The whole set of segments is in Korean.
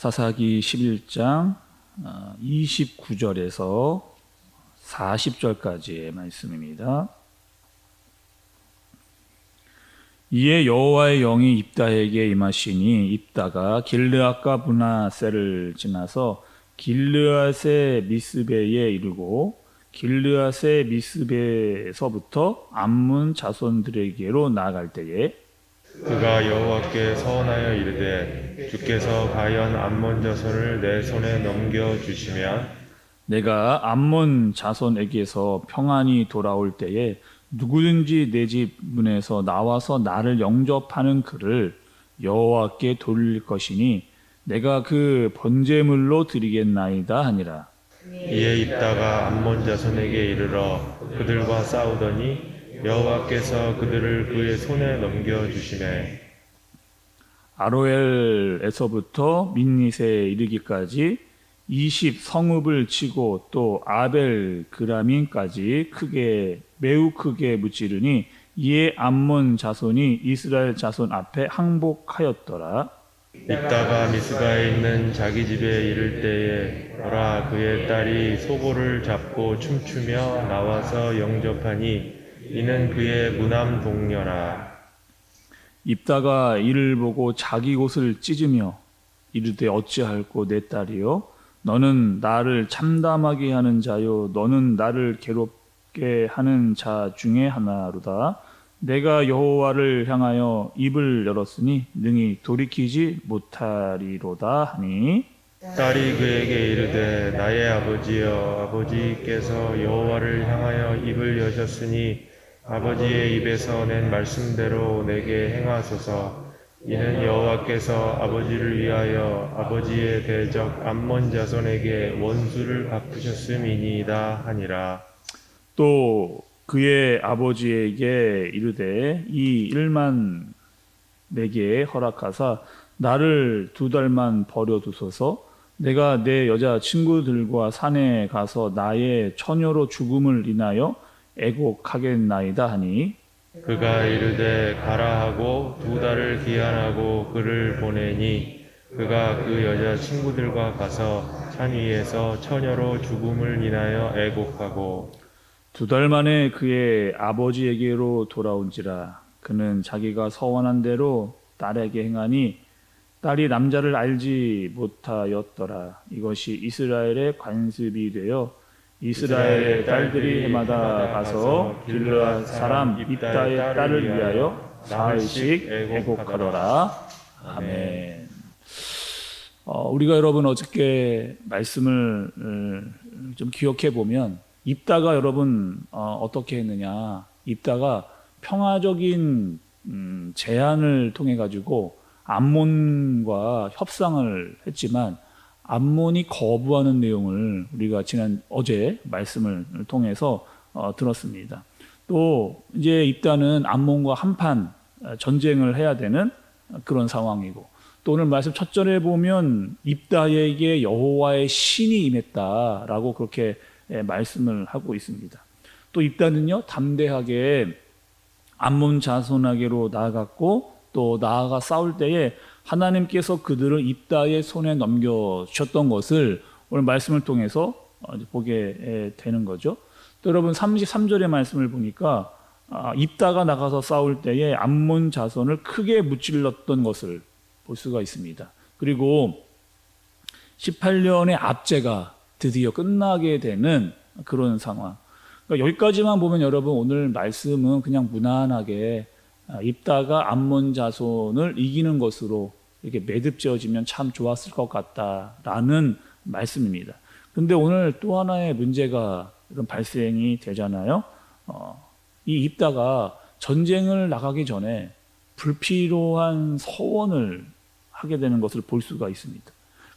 사사기 11장 29절에서 40절까지의 말씀입니다. 이에 여호와의 영이 입다에게 임하시니 입다가 길르앗과 브나셀을 지나서 길르앗의 미스베에 이르고 길르앗의 미스베에서부터 암몬 자손들에게로 나아갈 때에 그가 여호와께 서원하여 이르되 주께서 과연 암몬 자손을 내 손에 넘겨 주시면 내가 암몬 자손에게서 평안히 돌아올 때에 누구든지 내 집 문에서 나와서 나를 영접하는 그를 여호와께 돌릴 것이니 내가 그 번제물로 드리겠나이다 하니라. 이에 입다가 암몬 자손에게 이르러 그들과 싸우더니 여호와께서 그들을 그의 손에 넘겨 주시매 아로엘에서부터 민닛에 이르기까지 20 성읍을 치고 또 아벨 그라민까지 매우 크게 무찌르니 이에 암몬 자손이 이스라엘 자손 앞에 항복하였더라. 입다가 미스바에 있는 자기 집에 이를 때에 보라 그의 딸이 소고를 잡고 춤추며 나와서 영접하니 이는 그의 무남 동료라. 입다가 이를 보고 자기 옷을 찢으며 이르되 어찌할꼬 내 딸이요 너는 나를 참담하게 하는 자요 너는 나를 괴롭게 하는 자 중에 하나로다. 내가 여호와를 향하여 입을 열었으니 능히 돌이키지 못하리로다 하니 딸이 그에게 이르되 나의 아버지여 아버지께서 여호와를 향하여 입을 여셨으니 아버지의 입에서 낸 말씀대로 내게 행하소서. 이는 여호와께서 아버지를 위하여 아버지의 대적 암몬 자손에게 원수를 갚으셨음이니이다 하니라. 또 그의 아버지에게 이르되 이 일만 내게 허락하사 나를 2달만 버려두소서. 내가 내 여자 친구들과 산에 가서 나의 처녀로 죽음을 인하여 애곡하겠나이다 하니 그가 이르되 가라 하고 2달을 기한하고 그를 보내니 그가 그 여자 친구들과 가서 산 위에서 처녀로 죽음을 인하여 애곡하고 2달 만에 그의 아버지에게로 돌아온지라. 그는 자기가 서원한 대로 딸에게 행하니 딸이 남자를 알지 못하였더라. 이것이 이스라엘의 관습이 되어 이스라엘의 딸들이 해마다 가서 길르앗 사람 입다의 딸을 위하여 사흘씩 애곡하더라. 아멘. 우리가 여러분 어저께 말씀을 좀 기억해 보면 입다가 여러분 어떻게 했느냐. 입다가 평화적인 제안을 통해 가지고 암몬과 협상을 했지만 암몬이 거부하는 내용을 우리가 어제 말씀을 통해서 들었습니다. 또 이제 입다는 암몬과 한판 전쟁을 해야 되는 그런 상황이고 또 오늘 말씀 첫 절에 보면 입다에게 여호와의 신이 임했다라고 그렇게 말씀을 하고 있습니다. 또 입다는요 담대하게 암몬 자손에게로 나아갔고 또 나아가 싸울 때에 하나님께서 그들을 입다의 손에 넘겨주셨던 것을 오늘 말씀을 통해서 보게 되는 거죠. 또 여러분 33절의 말씀을 보니까 입다가 나가서 싸울 때에 암몬 자손을 크게 무찔렀던 것을 볼 수가 있습니다. 그리고 18년의 압제가 드디어 끝나게 되는 그런 상황. 그러니까 여기까지만 보면 여러분 오늘 말씀은 그냥 무난하게 입다가 암몬 자손을 이기는 것으로 이렇게 매듭지어지면 참 좋았을 것 같다라는 말씀입니다. 그런데 오늘 또 하나의 문제가 이런 발생이 되잖아요. 이 입다가 전쟁을 나가기 전에 불필요한 서원을 하게 되는 것을 볼 수가 있습니다.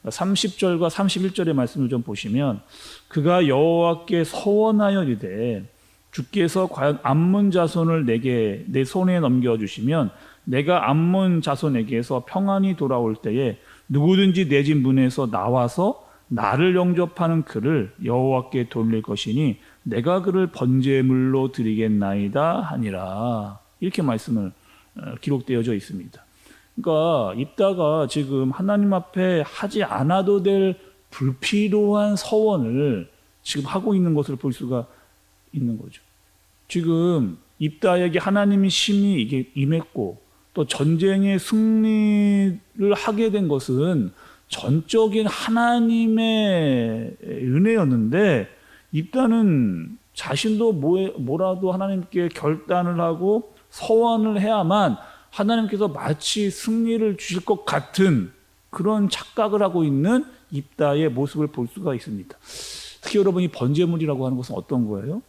30절과 31절의 말씀을 좀 보시면 그가 여호와께 서원하여 이르되 주께서 과연 암몬 자손을 내게 내 손에 넘겨주시면 내가 암몬 자손에게서 평안히 돌아올 때에 누구든지 내 집 문에서 나와서 나를 영접하는 그를 여호와께 돌릴 것이니 내가 그를 번제물로 드리겠나이다 하니라. 이렇게 말씀을 기록되어져 있습니다. 그러니까 입다가 지금 하나님 앞에 하지 않아도 될 불필요한 서원을 지금 하고 있는 것을 볼 수가 있는 거죠. 지금 입다에게 하나님이 심히 이게 임했고 또 전쟁의 승리를 하게 된 것은 전적인 하나님의 은혜였는데 입다는 자신도 뭐라도 하나님께 결단을 하고 서원을 해야만 하나님께서 마치 승리를 주실 것 같은 그런 착각을 하고 있는 입다의 모습을 볼 수가 있습니다. 특히 여러분이 번제물이라고 하는 것은 어떤 거예요?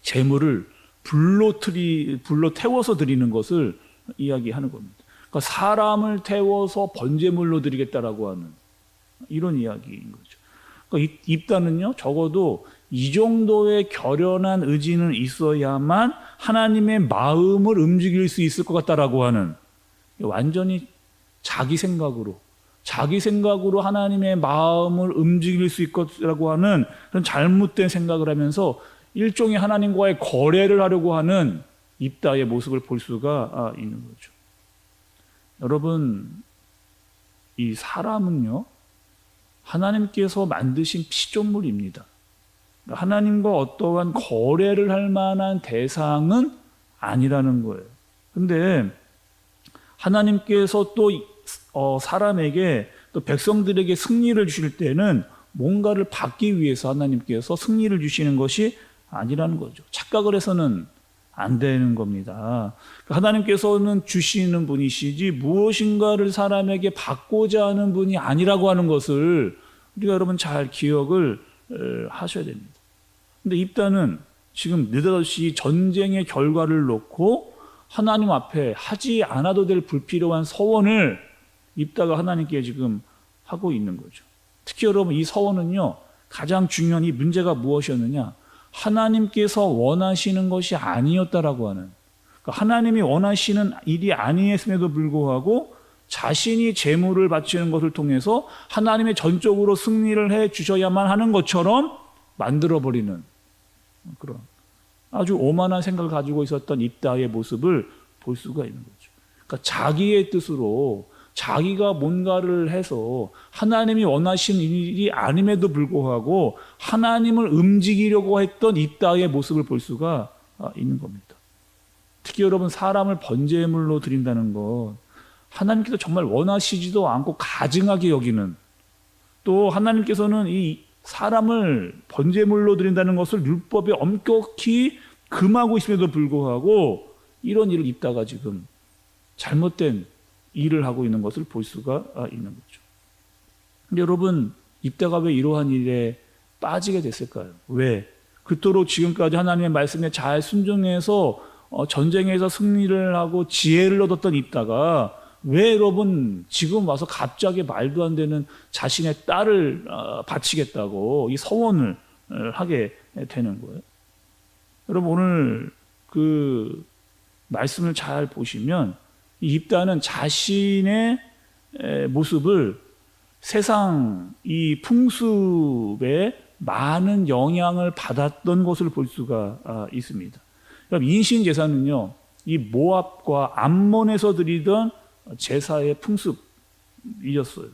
제물을 불로 태워서 드리는 것을 이야기하는 겁니다. 그러니까 사람을 태워서 번제물로 드리겠다라고 하는 이런 이야기인 거죠. 그러니까 입다는요, 적어도 이 정도의 결연한 의지는 있어야만 하나님의 마음을 움직일 수 있을 것 같다라고 하는 완전히 자기 생각으로 하나님의 마음을 움직일 수 있을 것이라고 하는 그런 잘못된 생각을 하면서 일종의 하나님과의 거래를 하려고 하는 입다의 모습을 볼 수가 있는 거죠. 여러분, 이 사람은요, 하나님께서 만드신 피조물입니다. 하나님과 어떠한 거래를 할 만한 대상은 아니라는 거예요. 근데 하나님께서 또 사람에게 또 백성들에게 승리를 주실 때는 뭔가를 받기 위해서 하나님께서 승리를 주시는 것이 아니라는 거죠. 착각을 해서는 안 되는 겁니다. 하나님께서는 주시는 분이시지 무엇인가를 사람에게 받고자 하는 분이 아니라고 하는 것을 우리가 여러분 잘 기억을 하셔야 됩니다. 근데 입다는 지금 느닷없이 전쟁의 결과를 놓고 하나님 앞에 하지 않아도 될 불필요한 서원을 입다가 하나님께 지금 하고 있는 거죠. 특히 여러분 이 서원은요, 가장 중요한 이 문제가 무엇이었느냐? 하나님께서 원하시는 것이 아니었다라고 하는, 그러니까 하나님이 원하시는 일이 아니었음에도 불구하고 자신이 제물을 바치는 것을 통해서 하나님의 전적으로 승리를 해 주셔야만 하는 것처럼 만들어버리는 그런 아주 오만한 생각을 가지고 있었던 입다의 모습을 볼 수가 있는 거죠. 그러니까 자기의 뜻으로 자기가 뭔가를 해서 하나님이 원하시는 일이 아님에도 불구하고 하나님을 움직이려고 했던 입다의 모습을 볼 수가 있는 겁니다. 특히 여러분 사람을 번제물로 드린다는 것, 하나님께서 정말 원하시지도 않고 가증하게 여기는, 또 하나님께서는 이 사람을 번제물로 드린다는 것을 율법에 엄격히 금하고 있음에도 불구하고 이런 일을 입다가 지금 잘못된 일을 하고 있는 것을 볼 수가 있는 거죠. 근데 여러분, 입다가 왜 이러한 일에 빠지게 됐을까요? 왜? 그토록 지금까지 하나님의 말씀에 잘 순종해서 전쟁에서 승리를 하고 지혜를 얻었던 입다가 왜 여러분 지금 와서 갑자기 말도 안 되는 자신의 딸을 바치겠다고 이 서원을 하게 되는 거예요? 여러분 오늘 그 말씀을 잘 보시면 이 입다는 자신의 모습을 세상 이 풍습에 많은 영향을 받았던 것을 볼 수가 있습니다. 인신 제사는요, 이 모압과 암몬에서 드리던 제사의 풍습이었어요.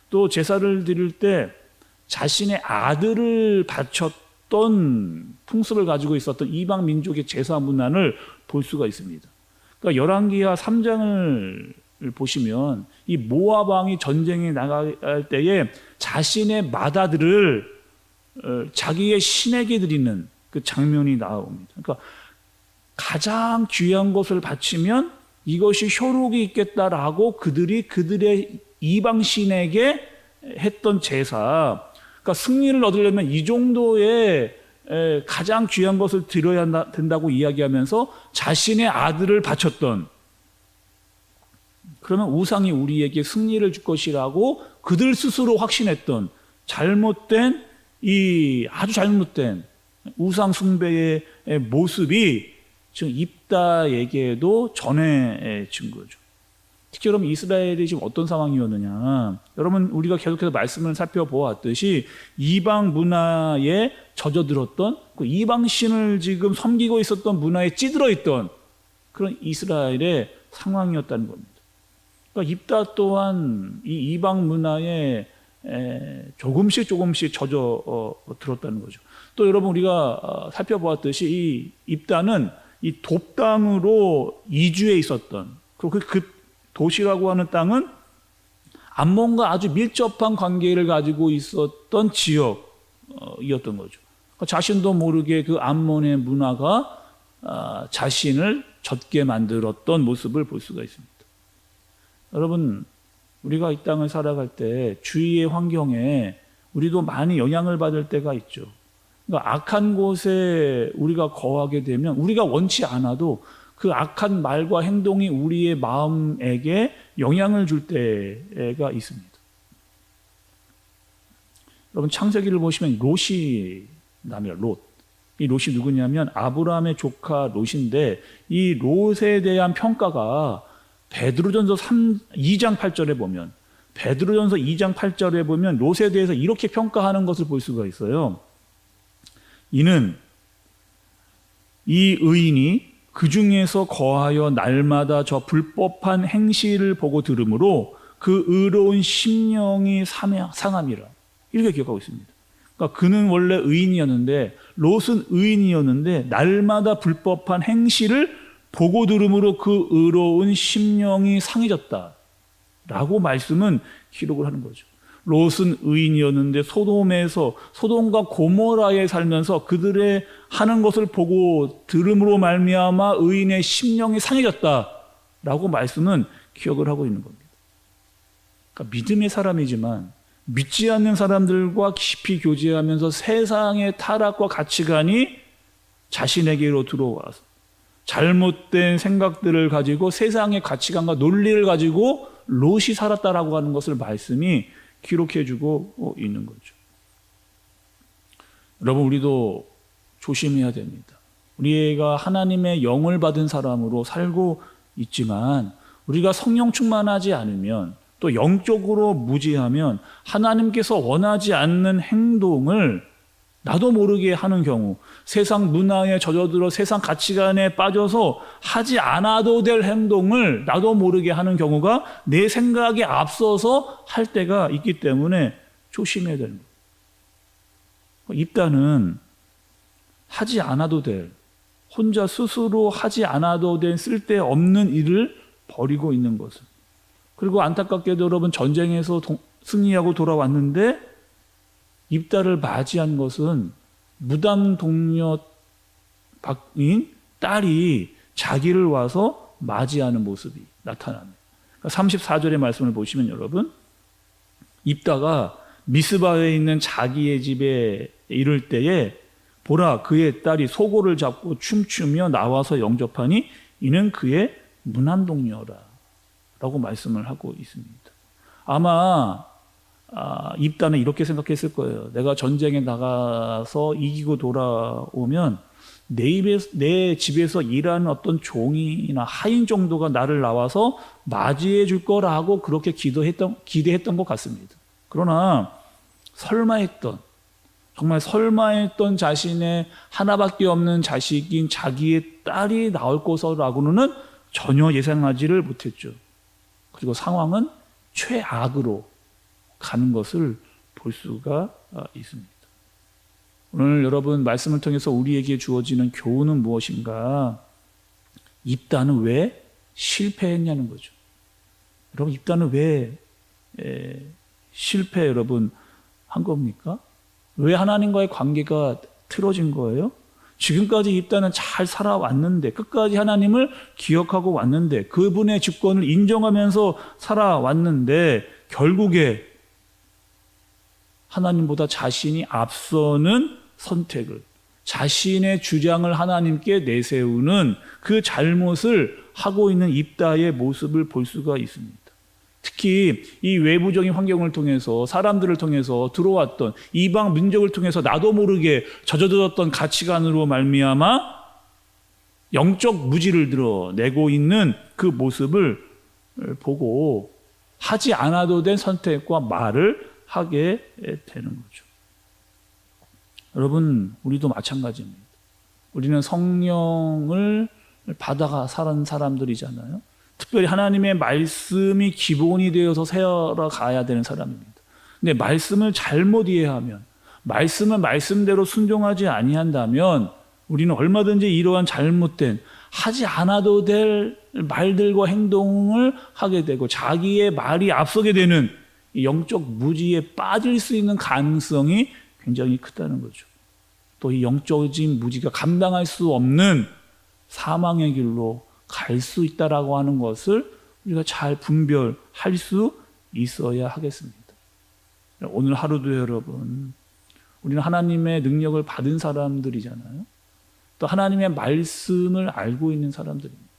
또 제사를 드릴 때 자신의 아들을 바쳤던 풍습을 가지고 있었던 이방 민족의 제사 문화를 볼 수가 있습니다. 그러니까 열왕기하 3장을 보시면 이 모압 왕이 전쟁에 나갈 때에 자신의 맏아들을 자기의 신에게 드리는 그 장면이 나옵니다. 그러니까 가장 귀한 것을 바치면 이것이 효력이 있겠다라고 그들의 이방 신에게 했던 제사, 그러니까 승리를 얻으려면 이 정도의 가장 귀한 것을 드려야 된다고 이야기하면서 자신의 아들을 바쳤던, 그러면 우상이 우리에게 승리를 줄 것이라고 그들 스스로 확신했던 잘못된 아주 잘못된 우상 숭배의 모습이 지금 입다에게도 전해진 거죠. 특히 여러분 이스라엘이 지금 어떤 상황이었느냐, 여러분 우리가 계속해서 말씀을 살펴보았듯이 이방 문화에 젖어들었던 그 이방 신을 지금 섬기고 있었던 문화에 찌들어 있던 그런 이스라엘의 상황이었다는 겁니다. 그러니까 입다 또한 이 이방 문화에 조금씩 젖어 들었다는 거죠. 또 여러분 우리가 살펴보았듯이 이 입다는 이 돕당으로 이주해 있었던, 그리고 그 도시라고 하는 땅은 암몬과 아주 밀접한 관계를 가지고 있었던 지역이었던 거죠. 자신도 모르게 그 암몬의 문화가 자신을 젖게 만들었던 모습을 볼 수가 있습니다. 여러분, 우리가 이 땅을 살아갈 때 주위의 환경에 우리도 많이 영향을 받을 때가 있죠. 그러니까 악한 곳에 우리가 거하게 되면 우리가 원치 않아도 그 악한 말과 행동이 우리의 마음에게 영향을 줄 때가 있습니다. 여러분, 창세기를 보시면 롯이 남이라, 롯. 이 롯이 누구냐면 아브라함의 조카 롯인데, 이 롯에 대한 평가가 베드로전서 2장 8절에 보면, 베드로전서 2장 8절에 보면 롯에 대해서 이렇게 평가하는 것을 볼 수가 있어요. 이는 이 의인이 그 중에서 거하여 날마다 저 불법한 행실을 보고 들으므로 그 의로운 심령이 상함이라. 이렇게 기억하고 있습니다. 그러니까 그는 원래 의인이었는데, 롯은 의인이었는데 날마다 불법한 행실을 보고 들음으로 그 의로운 심령이 상해졌다 라고 말씀은 기록을 하는 거죠. 롯은 의인이었는데 소돔과 고모라에 살면서 그들의 하는 것을 보고 들음으로 말미암아 의인의 심령이 상해졌다 라고 말씀은 기억을 하고 있는 겁니다. 그러니까 믿음의 사람이지만 믿지 않는 사람들과 깊이 교제하면서 세상의 타락과 가치관이 자신에게로 들어와서 잘못된 생각들을 가지고 세상의 가치관과 논리를 가지고 롯이 살았다라고 하는 것을 말씀이 기록해주고 있는 거죠. 여러분, 우리도 조심해야 됩니다. 우리가 하나님의 영을 받은 사람으로 살고 있지만 우리가 성령 충만하지 않으면, 또 영적으로 무지하면 하나님께서 원하지 않는 행동을 나도 모르게 하는 경우, 세상 문화에 젖어들어 세상 가치관에 빠져서 하지 않아도 될 행동을 나도 모르게 하는 경우가 내 생각에 앞서서 할 때가 있기 때문에 조심해야 되는 거예요. 입다는 하지 않아도 될, 혼자 스스로 하지 않아도 될 쓸데없는 일을 벌이고 있는 것을. 그리고 안타깝게도 여러분, 전쟁에서 승리하고 돌아왔는데 입다를 맞이한 것은 무당 동료인 딸이 자기를 와서 맞이하는 모습이 나타납니다. 34절의 말씀을 보시면 여러분, 입다가 미스바에 있는 자기의 집에 이를 때에 보라, 그의 딸이 소고를 잡고 춤추며 나와서 영접하니 이는 그의 문안동녀라 라고 말씀을 하고 있습니다. 아마 입다는 이렇게 생각했을 거예요. 내가 전쟁에 나가서 이기고 돌아오면 내 집에서 일하는 어떤 종이나 하인 정도가 나를 나와서 맞이해 줄 거라고 그렇게 기대했던 것 같습니다. 그러나 정말 설마했던 자신의 하나밖에 없는 자식인 자기의 딸이 나올 것이라고는 전혀 예상하지를 못했죠. 그리고 상황은 최악으로 가는 것을 볼 수가 있습니다. 오늘 여러분 말씀을 통해서 우리에게 주어지는 교훈은 무엇인가? 입다는 왜 실패했냐는 거죠. 여러분, 입다는 왜 실패 여러분 한 겁니까? 왜 하나님과의 관계가 틀어진 거예요? 지금까지 입다는 잘 살아왔는데, 끝까지 하나님을 기억하고 왔는데, 그분의 주권을 인정하면서 살아왔는데, 결국에 하나님보다 자신이 앞서는 선택을, 자신의 주장을 하나님께 내세우는 그 잘못을 하고 있는 입다의 모습을 볼 수가 있습니다. 특히 이 외부적인 환경을 통해서, 사람들을 통해서 들어왔던 이방 민족을 통해서 나도 모르게 젖어들었던 가치관으로 말미암아 영적 무지를 드러내고 있는 그 모습을 보고 하지 않아도 된 선택과 말을 하게 되는 거죠. 여러분, 우리도 마찬가지입니다. 우리는 성령을 받아가 사는 사람들이잖아요. 특별히 하나님의 말씀이 기본이 되어서 살아가야 되는 사람입니다. 근데 말씀을 잘못 이해하면, 말씀을 말씀대로 순종하지 아니한다면 우리는 얼마든지 이러한 잘못된, 하지 않아도 될 말들과 행동을 하게 되고 자기의 말이 앞서게 되는 이 영적 무지에 빠질 수 있는 가능성이 굉장히 크다는 거죠. 또 이 영적인 무지가 감당할 수 없는 사망의 길로 갈 수 있다라고 하는 것을 우리가 잘 분별할 수 있어야 하겠습니다. 오늘 하루도 여러분, 우리는 하나님의 능력을 받은 사람들이잖아요. 또 하나님의 말씀을 알고 있는 사람들입니다.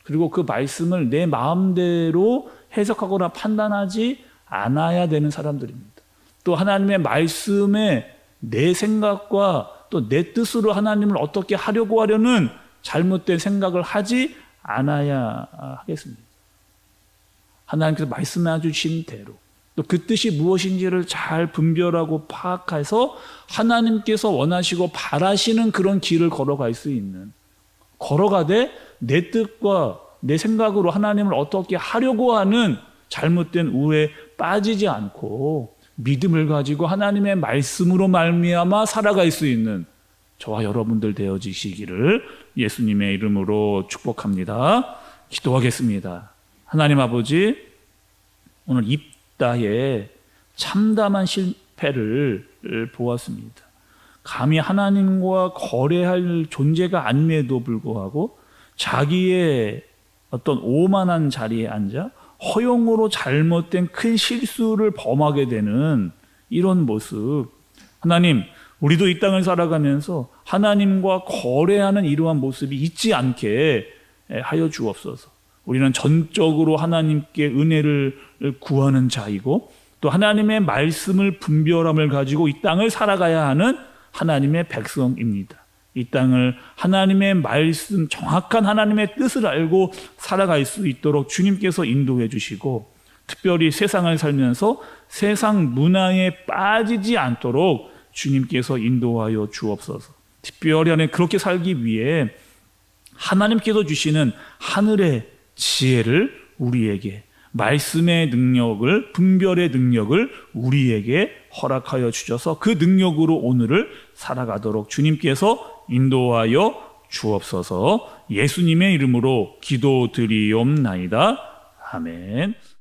그리고 그 말씀을 내 마음대로 해석하거나 판단하지 않아야 되는 사람들입니다. 또 하나님의 말씀에 내 생각과 또 내 뜻으로 하나님을 어떻게 하려고 하려는 잘못된 생각을 하지 않아야 하겠습니다. 하나님께서 말씀해 주신 대로 또 그 뜻이 무엇인지를 잘 분별하고 파악해서 하나님께서 원하시고 바라시는 그런 길을 걸어갈 수 있는, 걸어가되 내 뜻과 내 생각으로 하나님을 어떻게 하려고 하는 잘못된 우에 빠지지 않고 믿음을 가지고 하나님의 말씀으로 말미암아 살아갈 수 있는 저와 여러분들 되어지시기를 예수님의 이름으로 축복합니다. 기도하겠습니다. 하나님 아버지, 오늘 입다에 참담한 실패를 보았습니다. 감히 하나님과 거래할 존재가 아님에도 불구하고 자기의 어떤 오만한 자리에 앉아 허용으로 잘못된 큰 실수를 범하게 되는 이런 모습, 하나님, 우리도 이 땅을 살아가면서 하나님과 거래하는 이러한 모습이 있지 않게 하여 주옵소서. 우리는 전적으로 하나님께 은혜를 구하는 자이고 또 하나님의 말씀을 분별함을 가지고 이 땅을 살아가야 하는 하나님의 백성입니다. 이 땅을 하나님의 말씀, 정확한 하나님의 뜻을 알고 살아갈 수 있도록 주님께서 인도해 주시고, 특별히 세상을 살면서 세상 문화에 빠지지 않도록 주님께서 인도하여 주옵소서. 특별히 안에 그렇게 살기 위해 하나님께서 주시는 하늘의 지혜를 우리에게, 말씀의 능력을, 분별의 능력을 우리에게 허락하여 주셔서 그 능력으로 오늘을 살아가도록 주님께서 인도하여 주옵소서. 예수님의 이름으로 기도드리옵나이다. 아멘.